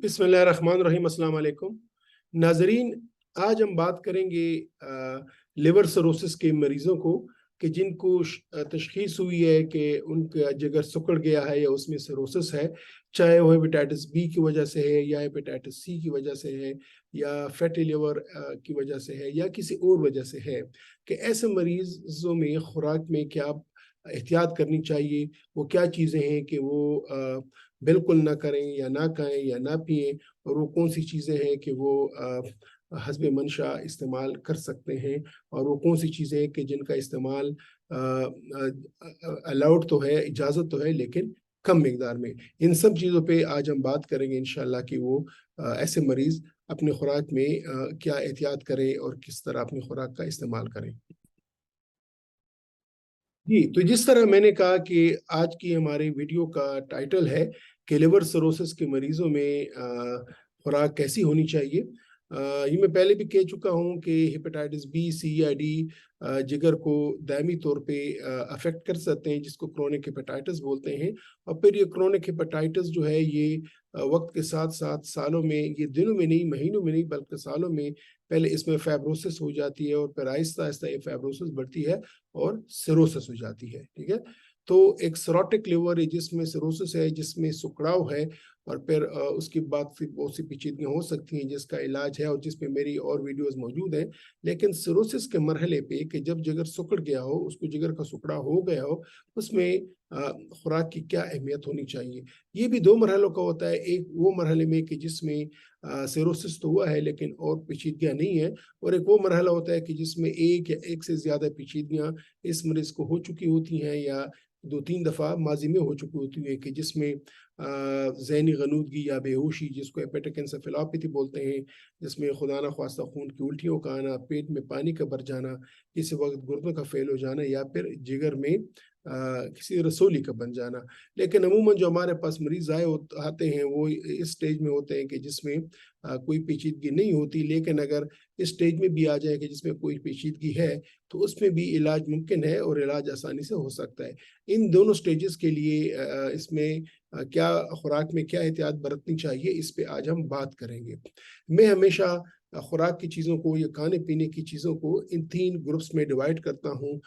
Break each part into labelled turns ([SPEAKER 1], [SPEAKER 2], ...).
[SPEAKER 1] बिस्मिल्लाहिर्रहमानिर्रहीम, अस्सलाम वालेकुम नाजरीन। आज हम बात करेंगे लिवर सिरोसिस के मरीजों को कि जिनको तशखीस हुई है कि उनका जिगर सिकुड़ गया है या उसमें सिरोसिस है, चाहे वो हेपेटाइटिस बी की वजह से है या हेपेटाइटिस सी की वजह से है या फैटी लिवर की वजह से है या किसी और वजह से है, कि ऐसे मरीजों में खुराक में क्या एहतियात करनी चाहिए, वो क्या चीज़ें हैं कि वो बिल्कुल ना करें या ना खाएं या ना पिएं, और वो कौन सी चीज़ें हैं कि वो हस्बे मंशा इस्तेमाल कर सकते हैं, और वो कौन सी चीज़ें हैं कि जिनका इस्तेमाल अलाउड तो है, इजाज़त तो है, लेकिन कम मिकदार में। इन सब चीज़ों पे आज हम बात करेंगे इंशाल्लाह कि वो ऐसे मरीज़ अपने खुराक में क्या एहतियात करें और किस तरह अपनी खुराक का इस्तेमाल करें। जी, तो जिस तरह मैंने कहा कि आज की हमारी वीडियो का टाइटल है कि लिवर सिरोसिस के मरीजों में खुराक कैसी होनी चाहिए। ये मैं पहले भी कह चुका हूँ कि हेपेटाइटिस बी, सी या डी जिगर को दायमी तौर पे अफेक्ट कर सकते हैं, जिसको क्रोनिक हेपेटाइटिस बोलते हैं। और फिर ये क्रोनिक हेपेटाइटिस जो है ये वक्त के साथ साथ सालों में, ये दिनों में नहीं, महीनों में नहीं, बल्कि सालों में पहले इसमें फाइब्रोसिस हो जाती है और फिर आहिस्ता आहिस्ता ये फाइब्रोसिस बढ़ती है और सिरोसिस हो जाती है। ठीक है, तो एक सिरोटिक लिवर है जिसमें सिरोसिस है, जिसमें सुकड़ाव है, और फिर उसके बाद फिर बहुत सी पेचीदगियाँ हो सकती हैं जिसका इलाज है और जिसपे मेरी और वीडियोस मौजूद हैं। लेकिन सिरोसिस के मरहले पे कि जब जिगर सिकुड़ गया हो, उसको जिगर का सुकड़ा हो गया हो, उसमें खुराक की क्या अहमियत होनी चाहिए। ये भी दो मरहलों का होता है। एक वो मरहले में कि जिसमें सिरोसिस तो हुआ है लेकिन और पेचीदगियाँ नहीं है, और एक वो मरहला होता है कि जिसमें एक या एक से ज़्यादा पेचीदगियाँ इस मरीज को हो चुकी होती हैं या 2-3 दफ़ा माजी में हो चुकी होती है, कि जिसमें ज़हनी गनूदगी या बेहोशी, जिसको हेपेटिक एन्सेफेलोपैथी बोलते हैं, जिसमें खुदा न ख्वास्ता खून की उल्टियों का आना, पेट में पानी का भर जाना, किसी वक्त गुर्दों का फेल हो जाना या फिर जिगर में किसी रसोली का बन जाना। लेकिन अमूमन जो हमारे पास मरीज आते हैं वो इस स्टेज में होते हैं कि जिसमें कोई पेचीदगी नहीं होती, लेकिन अगर इस स्टेज में भी आ जाए कि जिसमें कोई पेचीदगी है, तो उसमें भी इलाज मुमकिन है और इलाज आसानी से हो सकता है। इन दोनों स्टेजेस के लिए इसमें क्या खुराक में क्या एहतियात बरतनी चाहिए, इस पे आज हम बात करेंगे। मैं हमेशा खुराक की चीज़ों को या खाने पीने की चीज़ों को इन 3 ग्रुप्स में डिवाइड करता हूँ।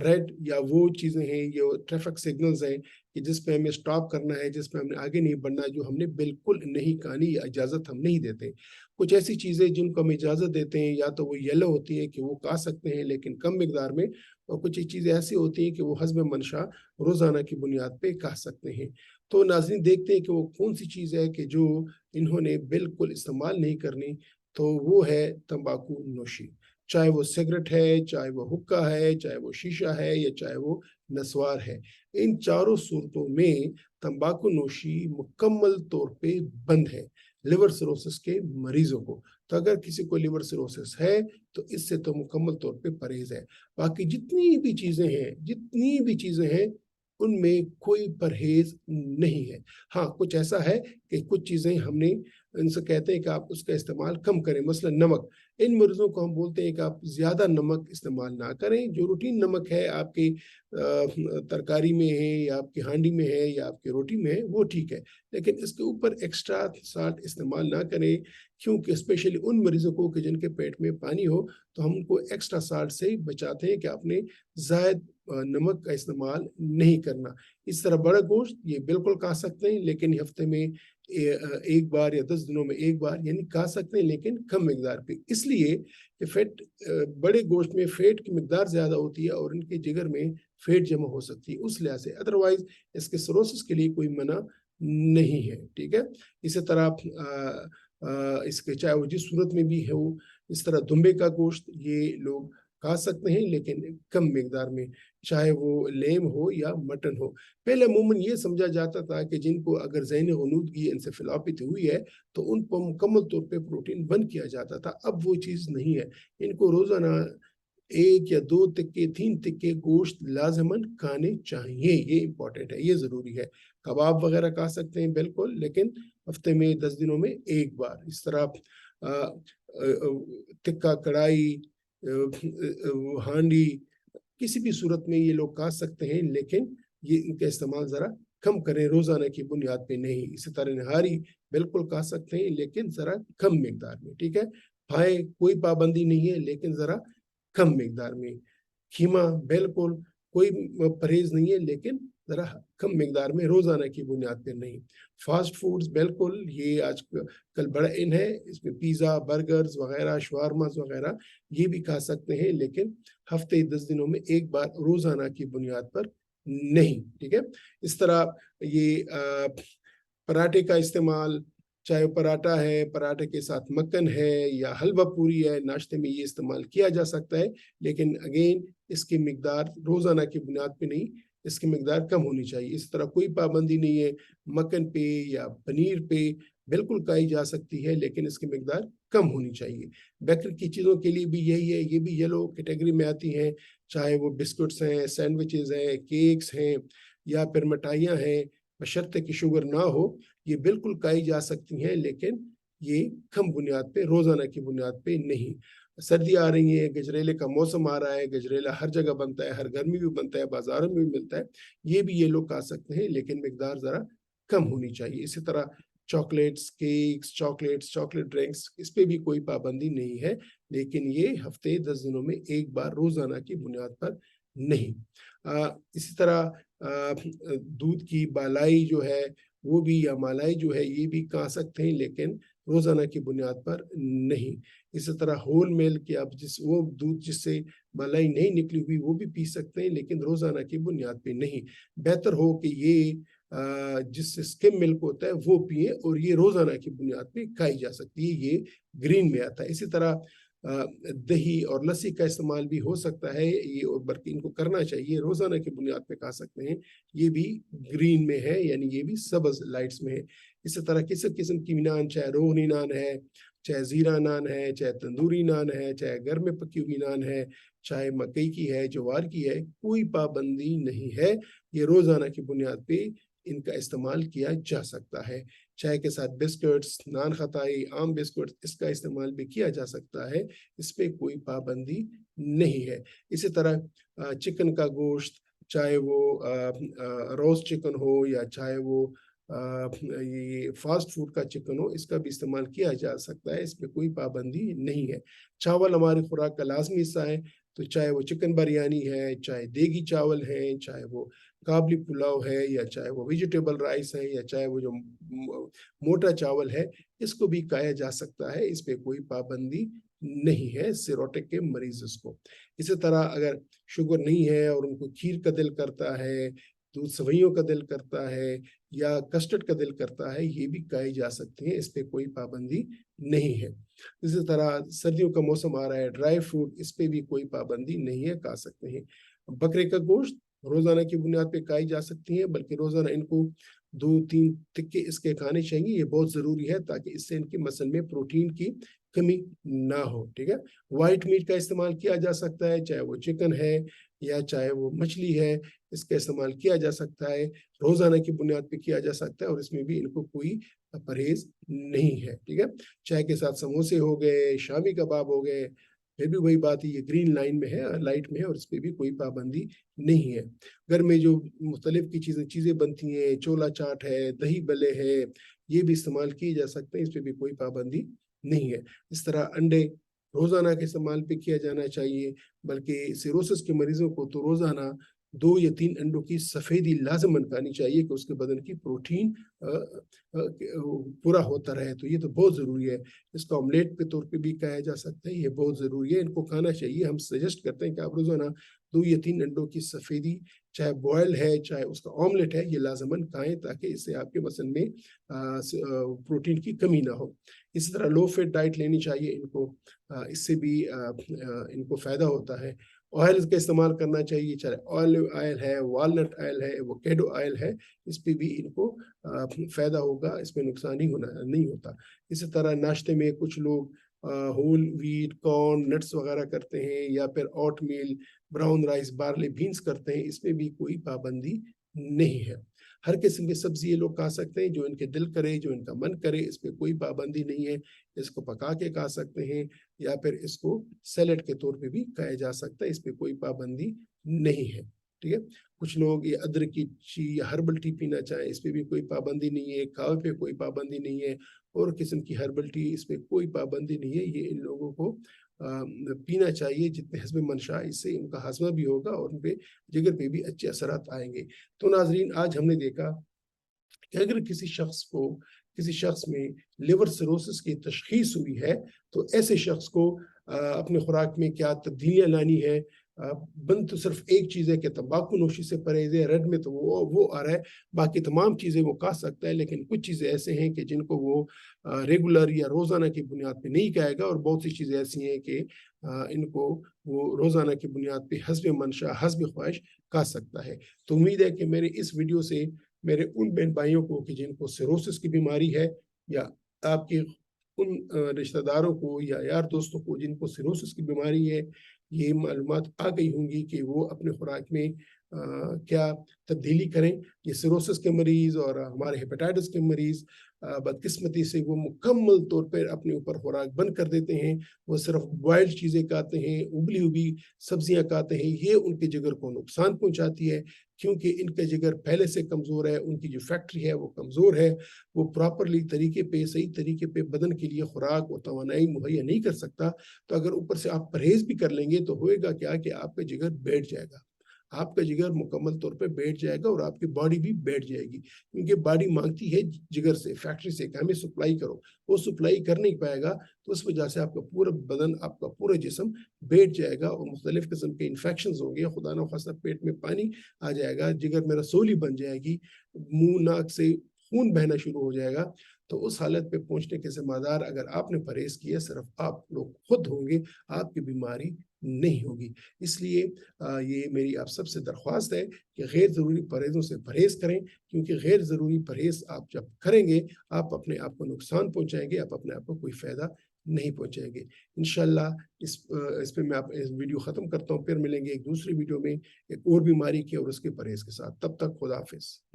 [SPEAKER 1] रेड या वो चीज़ें हैं, ये ट्रैफिक सिग्नल्स हैं कि जिस पे हमें स्टॉप करना है, जिस पे हमें आगे नहीं बढ़ना, जो हमने बिल्कुल नहीं खानी या इजाज़त हम नहीं देते। कुछ ऐसी चीज़ें जिनको हम इजाज़त देते हैं, या तो वो येलो होती है कि वो खा सकते हैं लेकिन कम मिकदार में, और कुछ चीज़ें ऐसी होती हैं कि वो हस्ब मंशा रोज़ाना की बुनियाद पे खा सकते हैं। तो नाज़रीन देखते हैं कि वो कौन-सी चीज़ है कि जो इन्होंने बिल्कुल इस्तेमाल नहीं करनी, तो वो है तंबाकू नोशी। चाहे वो सिगरेट है, चाहे वो हुक्का है, चाहे वो शीशा है या चाहे वो नस्वार है। इन चारों सूरतों में तंबाकू नोशी मुकम्मल तौर पे बंद है लिवर सिरोसिस के मरीजों को। तो अगर किसी को लिवर सिरोसिस है तो इससे तो मुकम्मल तौर पे परहेज़ है। बाकी जितनी भी चीज़ें हैं उनमें कोई परहेज़ नहीं है। हाँ, कुछ ऐसा है कि कुछ चीज़ें हमने इनसे कहते हैं कि आप उसका इस्तेमाल कम करें, मसलन नमक। इन मरीज़ों को हम बोलते हैं कि आप ज़्यादा नमक इस्तेमाल ना करें। जो रूटीन नमक है आपकी तरकारी में है या आपकी हांडी में है या आपकी रोटी में है, वो ठीक है। लेकिन इसके ऊपर एक्स्ट्रा साल्ट इस्तेमाल ना करें, क्योंकि स्पेशली उन मरीज़ों को कि जिनके पेट में पानी हो, तो हम उनको एक्स्ट्रा साल्ट से बचाते हैं कि आपने ज़ायद नमक का इस्तेमाल नहीं करना। इस तरह बड़ा गोश्त ये बिल्कुल खा सकते हैं, लेकिन हफ्ते में 1 बार या 10 दिनों में 1 बार यानी खा सकते हैं, लेकिन कम मिकदार पे। इसलिए कि बड़े गोश्त में फैट की मिकदार ज़्यादा होती है और इनके जिगर में फैट जमा हो सकती है, उस लिहाज से। अदरवाइज़ इसके सिरोसिस के लिए कोई मना नहीं है, ठीक है? इसी तरह आप इसके चाहे वो जिस सूरत में भी हो, इस तरह दुम्बे का गोश्त ये लोग खा सकते हैं, लेकिन कम मिकदार में, चाहे वो लेम हो या मटन हो। पहले अमूमन ये समझा जाता था कि जिनको अगर ज़हनी गनूदगी एन्सेफेलोपैथी हुई है, तो उनको मुकम्मल तौर पे प्रोटीन बंद किया जाता था। अब वो चीज़ नहीं है। इनको रोज़ाना 1 या 2 तिक्के, 3 तिक्के गोश्त लाज़िमन खाने चाहिए। ये इम्पोर्टेंट है, ये ज़रूरी है। कबाब वगैरह खा सकते हैं बिल्कुल, लेकिन हफ्ते में 10 दिनों में 1 बार। इस तरह आप तिक्का कढ़ाई, हांडी, किसी भी सूरत में ये लोग खा सकते हैं, लेकिन ये इनका इस्तेमाल ज़रा कम करें, रोजाना की बुनियाद पे नहीं। इसी तरह नहारी बिल्कुल खा सकते हैं, लेकिन जरा कम मिकदार में, ठीक है। खाएं, कोई पाबंदी नहीं है, लेकिन जरा कम मिकदार में। खीमा बिल्कुल कोई परहेज नहीं है, लेकिन जरा कम मिकदार में, रोजाना की बुनियाद पर नहीं। फास्ट फूड्स बिल्कुल, ये आज कल बड़ा इन है, इसमें पिज्जा, बर्गर्स वगैरह, शवारमास वगैरह, ये भी खा सकते हैं, लेकिन हफ्ते 10 दिनों में एक बार, रोजाना की बुनियाद पर नहीं, ठीक है। इस तरह ये पराठे का इस्तेमाल, चाहे पराठा है, पराठे के साथ मक्खन है या हलवा पूरी है, नाश्ते में ये इस्तेमाल किया जा सकता है, लेकिन अगेन इसकी मिकदार रोजाना की बुनियाद पे नहीं, इसकी मिकदार कम होनी चाहिए। इस तरह कोई पाबंदी नहीं है, मक्खन पे या पनीर पे बिल्कुल खाई जा सकती है, लेकिन इसकी मिकदार कम होनी चाहिए। बेकर की चीज़ों के लिए भी यही है, ये भी येलो कैटेगरी में आती हैं, चाहे वो बिस्कुट्स हैं, सैंडविचेस हैं, केक्स हैं या फिर मिठाइयाँ हैं, बशर्ते कि शुगर ना हो, ये बिल्कुल खाई जा सकती हैं, लेकिन ये कम बुनियाद पे, रोजाना की बुनियाद पे नहीं। सर्दी आ रही है, गजरेले का मौसम आ रहा है, गजरेला हर जगह बनता है, हर घर में भी बनता है, बाजारों में भी मिलता है, ये भी ये लोग खा सकते हैं, लेकिन मिकदार जरा कम होनी चाहिए। इसी तरह चॉकलेट्स, केक्स, चॉकलेट ड्रिंक्स, इस पे भी कोई पाबंदी नहीं है, लेकिन ये हफ्ते 10 दिनों में एक बार, रोजाना की बुनियाद पर नहीं। इसी तरह दूध की बालाई जो है वो भी, या मलाई जो है, ये भी खा सकते हैं, लेकिन रोजाना की बुनियाद पर नहीं। इसी तरह होल मिल्क, या वो दूध जिससे मलाई नहीं निकली हुई, वो भी पी सकते हैं, लेकिन रोजाना की बुनियाद पे नहीं। बेहतर हो कि ये जिससे स्किम मिल्क होता है वो पिए, और ये रोजाना की बुनियाद पे खाई जा सकती है, ये ग्रीन में आता है। इसी तरह दही और लस्सी का इस्तेमाल भी हो सकता है, ये, और बल्कि इनको करना चाहिए, रोजाना की बुनियाद पे खा सकते हैं, ये भी ग्रीन में है, यानी ये भी सब्ज लाइट्स में है। इसी तरह किसी किस्म की नान, चाहे रोहनी नान है, चाहे जीरा नान है, चाहे तंदूरी नान है, चाहे घर में पकी हुई नान है, चाहे मकई की है, ज्वार की है, कोई पाबंदी नहीं है, ये रोजाना की बुनियाद पे इनका इस्तेमाल किया जा सकता है। चाय के साथ बिस्कुट्स, नान खताई, आम बिस्कुट, इसका इस्तेमाल भी किया जा सकता है, इस पे कोई पाबंदी नहीं है। इसी तरह चिकन का गोश्त, चाहे वो रोस्ट चिकन हो या चाहे वो ये फास्ट फूड का चिकन हो, इसका भी इस्तेमाल किया जा सकता है, इस पे कोई पाबंदी नहीं है। चावल हमारी खुराक का लाजमी हिस्सा है, तो चाहे वो चिकन बिरयानी है, चाहे देगी चावल है, चाहे वो काबली पुलाव है, या चाहे वो वेजिटेबल राइस है, या चाहे वो जो मोटा चावल है, इसको भी खाया जा सकता है, इस पे कोई पाबंदी नहीं है सिरोटिक के मरीज को। इसी तरह अगर शुगर नहीं है और उनको खीर का दिल करता है, दूध सवैयों का दिल करता है, या कस्टर्ड का दिल करता है, ये भी खाई जा सकती है, इस पे कोई पाबंदी नहीं है। इसी तरह सर्दियों का मौसम आ रहा है, ड्राई फ्रूट, इस पे भी कोई पाबंदी नहीं है, खा सकते हैं। बकरे का गोश्त रोजाना की बुनियाद पे खाई जा सकती है, बल्कि रोजाना इनको 2-3 टिक्के इसके खाने चाहिए, ये बहुत जरूरी है, ताकि इससे इनके मसल में प्रोटीन की कमी ना हो, ठीक है। व्हाइट मीट का इस्तेमाल किया जा सकता है, चाहे वो चिकन है या चाहे वो मछली है, इसका इस्तेमाल किया जा सकता है, रोजाना की बुनियाद पे किया जा सकता है, और इसमें भी इनको कोई परहेज नहीं है, ठीक है। चाय के साथ समोसे हो गए, शामी कबाब हो गए, फिर भी वही बात है, ये ग्रीन लाइन में है, लाइट में है, और इस पर भी कोई पाबंदी नहीं है। घर में जो मुख्तलिफ की चीजें बनती हैं, चोला चाट है, दही बल्ले है, ये भी इस्तेमाल किए जा सकते हैं, इस पर भी कोई पाबंदी नहीं है। इस तरह अंडे रोजाना के इस्तेमाल पे किया जाना चाहिए, बल्कि सिरोसिस के मरीजों को तो रोजाना 2 या 3 अंडों की सफेदी लाजमन खानी चाहिए, कि उसके बदन की प्रोटीन पूरा होता रहे, तो ये तो बहुत जरूरी है। इसको ऑमलेट के तौर पे भी खाया जा सकता है, ये बहुत जरूरी है, इनको खाना चाहिए। हम सजेस्ट करते हैं कि आप रोजाना 2 या 3 अंडों की सफेदी, चाहे बॉयल है चाहे उसका ऑमलेट है, ये लाजमन खाएं, ताकि इससे आपके बदन में प्रोटीन की कमी ना हो। इसी तरह लो फैट डाइट लेनी चाहिए इनको, इससे भी इनको फायदा होता है। ऑयल का इस्तेमाल करना चाहिए, चाहे ऑलिव ऑयल है, वॉलनट ऑयल है, एवोकेडो ऑयल है, इस पे भी इनको फायदा होगा, इसमें नुकसान ही नहीं होता। इसी तरह नाश्ते में कुछ लोग होल व्हीट, कॉर्न, नट्स वगैरह करते हैं, या फिर ओट मील, ब्राउन राइस, बार्ली बीन्स करते हैं, इसमें भी कोई पाबंदी नहीं है। हर किस्म की सब्जी ये लोग खा सकते हैं, जो इनके दिल करे, जो इनका मन करे, इस पे कोई पाबंदी नहीं है। इसको पका के खा सकते हैं, या फिर इसको सैलेड के तौर पे भी खाया जा सकता है, इस पे कोई पाबंदी नहीं है। ٹھیک ہے. کچھ لوگ یہ ادرک کی یا ہربل ٹی پینا چاہیں، اس پہ بھی کوئی پابندی نہیں ہے. کہوے پہ کوئی پابندی نہیں ہے، اور قسم کی ہربل ٹی اس پہ کوئی پابندی نہیں ہے. یہ ان لوگوں کو پینا چاہیے جتنے حسب منشاء، اس سے ان کا ہاضمہ بھی ہوگا اور ان پہ جگر پہ بھی اچھے اثرات آئیں گے. تو ناظرین، آج ہم نے دیکھا کہ اگر کسی شخص میں لیور سروسس کی تشخیص ہوئی ہے تو ایسے شخص کو اپنے خوراک میں کیا تبدیلیاں لانی ہے. بند تو صرف ایک چیز ہے کہ تمباکو نوشی سے پرہیز ہے. ریڈ میں تو وہ آ رہا ہے، باقی تمام چیزیں وہ کھا سکتا ہے، لیکن کچھ چیزیں ایسے ہیں کہ جن کو وہ ریگولر یا روزانہ کی بنیاد پہ نہیں کھائے گا، اور بہت سی چیزیں ایسی ہیں کہ ان کو وہ روزانہ کی بنیاد پہ حسب منشاء، حسب خواہش کھا سکتا ہے. تو امید ہے کہ میرے اس ویڈیو سے میرے ان بہن بھائیوں کو کہ جن کو سیروسس کی بیماری ہے، یا آپ کے ان رشتہ داروں کو یا یار دوستوں کو جن کو سیروسس کی بیماری ہے، یہ معلومات آ گئی ہوں گی کہ وہ اپنے خوراک میں کیا تبدیلی کریں. یہ سیروسس کے مریض اور ہمارے ہیپیٹائٹس کے مریض بدقسمتی سے وہ مکمل طور پر اپنے اوپر خوراک بند کر دیتے ہیں. وہ صرف بوائلڈ چیزیں کھاتے ہیں، ابلی ہوئی سبزیاں کھاتے ہیں. یہ ان کے جگر کو نقصان پہنچاتی ہے، کیونکہ ان کا جگر پہلے سے کمزور ہے. ان کی جو فیکٹری ہے وہ کمزور ہے. وہ پراپرلی صحیح طریقے پہ بدن کے لیے خوراک اور توانائی مہیا نہیں کر سکتا. تو اگر اوپر سے آپ پرہیز بھی کر لیں گے تو ہوئے گا کیا کہ آپ کا جگر بیٹھ جائے گا. آپ کا جگر مکمل طور پہ بیٹھ جائے گا، اور آپ کی باڈی بھی بیٹھ جائے گی، کیونکہ باڈی مانگتی ہے جگر سے، فیکٹری سے کہ ہمیں سپلائی کرو. وہ سپلائی کر نہیں پائے گا، تو اس وجہ سے آپ کا پورا بدن، آپ کا پورا جسم بیٹھ جائے گا، اور مختلف قسم کے انفیکشنز ہوں گے. خدا نخواستہ پیٹ میں پانی آ جائے گا، جگر میں رسولی بن جائے گی، منہ ناک سے خون بہنا شروع ہو جائے گا. تو اس حالت پہ پہنچنے کے ذمہ دار اگر آپ نے پرہیز کیا صرف آپ لوگ خود ہوں گے، آپ کی بیماری نہیں ہوگی. اس لیے یہ میری آپ سب سے درخواست ہے کہ غیر ضروری پرہیزوں سے پرہیز کریں، کیونکہ غیر ضروری پرہیز آپ جب کریں گے آپ اپنے آپ کو نقصان پہنچائیں گے، آپ اپنے آپ کو کوئی فائدہ نہیں پہنچائیں گے. انشاءاللہ اس پہ میں اس ویڈیو ختم کرتا ہوں. پھر ملیں گے ایک دوسری ویڈیو میں ایک اور بیماری کے اور اس کے پرہیز کے ساتھ. تب تک خدا حافظ.